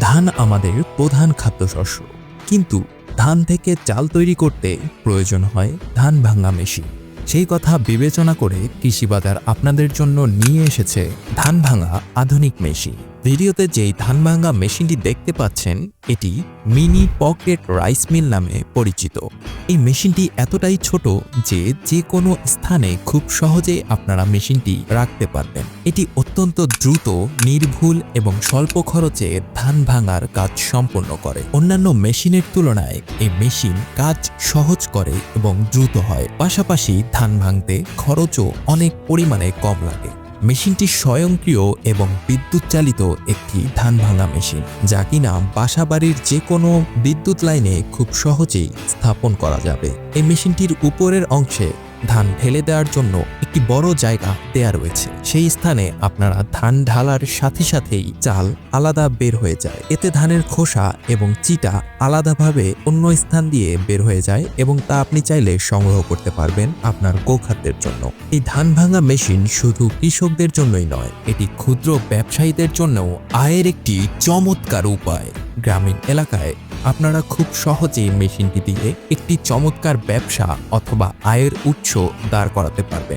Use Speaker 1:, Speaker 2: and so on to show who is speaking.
Speaker 1: ধান আমাদের প্রধান খাদ্যশস্য, কিন্তু ধান থেকে চাল তৈরি করতে প্রয়োজন হয় ধান ভাঙা মেশিন। সেই কথা বিবেচনা করে কৃষি বাজার আপনাদের জন্য নিয়ে এসেছে ধান ভাঙা আধুনিক মেশিন। ভিডিওতে যেই ধান ভাঙা মেশিনটি দেখতে পাচ্ছেন, এটি মিনি পকেট রাইস মিল নামে পরিচিত। এই মেশিনটি এতটাই ছোট যে যে কোনো স্থানে খুব সহজে আপনারা মেশিনটি রাখতে পারবেন। এটি অত্যন্ত দ্রুত, নির্ভুল এবং স্বল্প খরচে ধান ভাঙার কাজ সম্পন্ন করে। অন্যান্য মেশিনের তুলনায় এই মেশিন কাজ সহজ করে এবং দ্রুত হয়। পাশাপাশি ধান ভাঙতে খরচও অনেক পরিমাণে কম লাগে। মেশিনটি স্বয়ংক্রিয় এবং বিদ্যুৎ চালিত একটি ধান ভাঙা মেশিন, যা কিনা বাসাবাড়ির যে কোনো বিদ্যুৎ লাইনে খুব সহজেই স্থাপন করা যাবে। এই মেশিনটির উপরের অংশে ধান ঢেলে দেওয়ার জন্য একটি বড় জায়গা দেয়া রয়েছে। সেই স্থানে আপনারা ধান ঢালার সাথে সাথেই চাল আলাদা বের হয়ে যায়। এতে ধানের খোসা এবং চিটা আলাদাভাবে অন্য স্থান দিয়ে বের হয়ে যায় এবং তা আপনি চাইলে সংগ্রহ করতে পারবেন আপনার গোখাদ্যের জন্য। এই ধান ভাঙা মেশিন শুধু কৃষকদের জন্যই নয়, এটি ক্ষুদ্র ব্যবসায়ীদের জন্যও আয়ের একটি চমৎকার উপায়। গ্রামীণ এলাকায় আপনারা খুব সহজেই মেশিনটি দিয়ে একটি চমৎকার ব্যবসা অথবা আয়ের উৎস দাঁড় করাতে পারবেন।